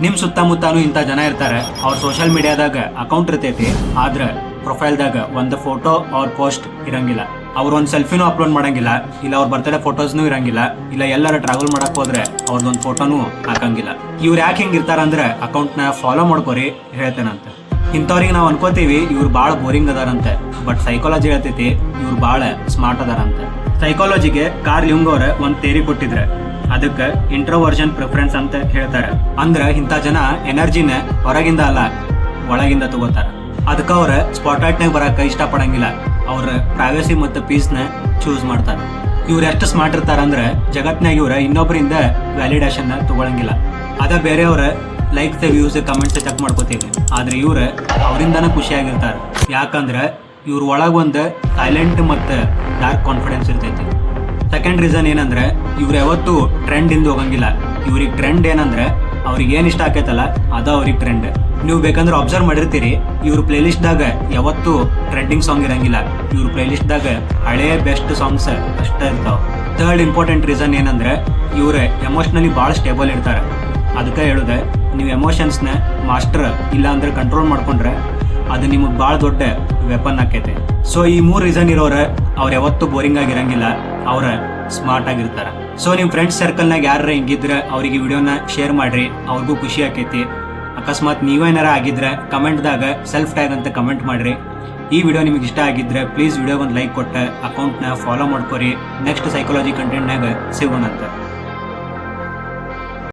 ನಿಮ್ ಸುತ್ತಮುತ್ತಾನು ಇಂಥ ಜನ ಇರ್ತಾರೆ. ಅವ್ರ ಸೋಷಿಯಲ್ ಮೀಡಿಯಾದಾಗ ಅಕೌಂಟ್ ಇರ್ತೈತಿ, ಆದ್ರ ಪ್ರೊಫೈಲ್ದಾಗ ಒಂದು ಫೋಟೋ ಅವ್ರ ಪೋಸ್ಟ್ ಇರಂಗಿಲ್ಲ. ಅವ್ರ ಒಂದ್ ಸೆಲ್ಫಿನೂ ಅಪ್ಲೋಡ್ ಮಾಡಂಗಿಲ್ಲ, ಇಲ್ಲ ಅವ್ರ ಬರ್ತ್ಡೇ ಫೋಟೋಸ್ನೂ ಇರಂಗಿಲ್ಲ, ಇಲ್ಲ ಎಲ್ಲಾರ ಟ್ರಾವೆಲ್ ಮಾಡಕ್ ಹೋದ್ರೆ ಅವ್ರದೊಂದು ಫೋಟೋನು ಹಾಕಂಗಿಲ್ಲ. ಇವ್ರು ಯಾಕೆ ಹಿಂಗಿರ್ತಾರ ಅಂದ್ರೆ ಅಕೌಂಟ್ ನ ಫಾಲೋ ಮಾಡ್ಕೋರಿ ಹೇಳ್ತೇನಂತ. ಇಂಥವ್ರಿಗೆ ನಾವು ಅನ್ಕೋತೀವಿ ಇವ್ರು ಬಾಳ ಬೋರಿಂಗ್ ಅದಾರಂತೆ, ಬಟ್ ಸೈಕಾಲಜಿ ಹೇಳ್ತೈತಿ ಇವ್ರು ಬಾಳ ಸ್ಮಾರ್ಟ್ ಅದಾರಂತೆ. ಸೈಕಾಲಜಿಗೆ ಕಾರ್ಲ್ ಯುಂಗ್ ಅವ್ರ ಒಂದ್ ಥಿಯರಿ ಕೊಟ್ಟಿದ್ರೆ ಅದಕ್ಕೆ ಇಂಟ್ರೋವರ್ಷನ್ ಪ್ರಿಫರೆನ್ಸ್ ಅಂತ ಹೇಳ್ತಾರೆ. ಅಂದ್ರ ಇಂಥ ಜನ ಎನರ್ಜಿನ ಹೊರಗಿಂದ ಅಲ್ಲ ಒಳಗಿಂದ ತಗೋತಾರ. ಅದಕ್ಕ ಅವ್ರ ಸ್ಪಾಟ್ಲೈಟ್ ನಾಗ ಬರಕ ಇಷ್ಟ ಪಡಂಗಿಲ್ಲ, ಅವ್ರ ಪ್ರೈವಸಿ ಮತ್ತು ಪೀಸ್ ನ ಚೂಸ್ ಮಾಡ್ತಾರ. ಇವ್ರು ಎಷ್ಟು ಸ್ಮಾರ್ಟ್ ಇರ್ತಾರ ಅಂದ್ರೆ ಜಗತ್ನಾಗ ಇವ್ರ ಇನ್ನೊಬ್ಬರಿಂದ ವ್ಯಾಲಿಡೇಷನ್ ತಗೊಳಂಗಿಲ್ಲ. ಅದ ಬೇರೆಯವ್ರ ಲೈಕ್ಸ್ ವ್ಯೂಸ್ ಕಮೆಂಟ್ಸ್ ಚೆಕ್ ಮಾಡ್ಕೋತೀವಿ, ಆದ್ರೆ ಇವ್ರ ಅವರಿಂದಾನ ಖುಷಿಯಾಗಿರ್ತಾರ. ಯಾಕಂದ್ರ ಇವ್ರ ಒಳಗ ಒಂದು ಸೈಲೆಂಟ್ ಮತ್ತು ಡಾರ್ಕ್ ಕಾನ್ಫಿಡೆನ್ಸ್ ಇರ್ತೈತಿ. ಸೆಕೆಂಡ್ ರೀಸನ್ ಏನಂದ್ರೆ ಇವ್ರು ಯಾವತ್ತು ಟ್ರೆಂಡ್ ಇಂದ ಹೋಗಂಗಿಲ್ಲ. ಇವ್ರಿಗೆ ಟ್ರೆಂಡ್ ಏನಂದ್ರೆ ಅವ್ರಿಗೆ ಏನ್ ಇಷ್ಟ ಆಕೈತಲ್ಲ ಅದ ಅವ್ರಿಗೆ ಟ್ರೆಂಡ್. ನೀವು ಬೇಕಂದ್ರೆ ಅಬ್ಸರ್ವ್ ಮಾಡಿರ್ತೀರಿ, ಇವ್ರ ಪ್ಲೇಲಿಸ್ಟ್ ದಾಗ ಯಾವತ್ತು ಟ್ರೆಂಡಿಂಗ್ ಸಾಂಗ್ ಇರಂಗಿಲ್ಲ. ಇವ್ರ ಪ್ಲೇಲಿಸ್ಟ್ ದಾಗ ಹಳೆಯ ಬೆಸ್ಟ್ ಸಾಂಗ್ಸ್ ಅಷ್ಟ ಇರ್ತಾವ. ಥರ್ಡ್ ಇಂಪಾರ್ಟೆಂಟ್ ರೀಸನ್ ಏನಂದ್ರೆ ಇವ್ರ ಎಮೋಷನಲಿ ಭಾಳ ಸ್ಟೇಬಲ್ ಇರ್ತಾರೆ. ಅದಕ್ಕೆ ಹೇಳುದೆ, ನೀವು ಎಮೋಷನ್ಸ್ನ ಮಾಸ್ಟರ್ ಇಲ್ಲ ಅಂದ್ರೆ ಕಂಟ್ರೋಲ್ ಮಾಡ್ಕೊಂಡ್ರೆ ಅದು ನಿಮಗೆ ಭಾಳ ದೊಡ್ಡ ವೆಪನ್ ಆಕೈತೆ. ಸೊ ಈ 3 ರೀಸನ್ ಇರೋರ ಅವ್ರು ಯಾವತ್ತೂ ಬೋರಿಂಗ್ ಆಗಿರಂಗಿಲ್ಲ, ಅವ್ರ ಸ್ಮಾರ್ಟ್ ಆಗಿರ್ತಾರ. ಸೊ ನಿಮ್ಮ ಫ್ರೆಂಡ್ಸ್ ಸರ್ಕಲ್ನಾಗ ಯಾರ ಹಿಂಗಿದ್ರೆ ಅವ್ರಿಗೆ ವಿಡಿಯೋನ ಶೇರ್ ಮಾಡ್ರಿ, ಅವ್ರಿಗೂ ಖುಷಿ ಆಕೈತಿ. ಅಕಸ್ಮಾತ್ ನೀವೇನಾರ ಆಗಿದ್ರೆ ಕಮೆಂಟ್ದಾಗ ಸೆಲ್ಫ್ ಟ್ಯಾಗ್ ಅಂತ ಕಮೆಂಟ್ ಮಾಡ್ರಿ. ಈ ವಿಡಿಯೋ ನಿಮಗೆ ಇಷ್ಟ ಆಗಿದ್ರೆ ಪ್ಲೀಸ್ ವಿಡಿಯೋಗೊಂದು ಲೈಕ್ ಕೊಟ್ಟು ಅಕೌಂಟ್ನ ಫಾಲೋ ಮಾಡ್ಕೊರಿ. ನೆಕ್ಸ್ಟ್ ಸೈಕಾಲಜಿ ಕಂಟೆಂಟ್ನಾಗ ಸಿಗೋಣಂತ.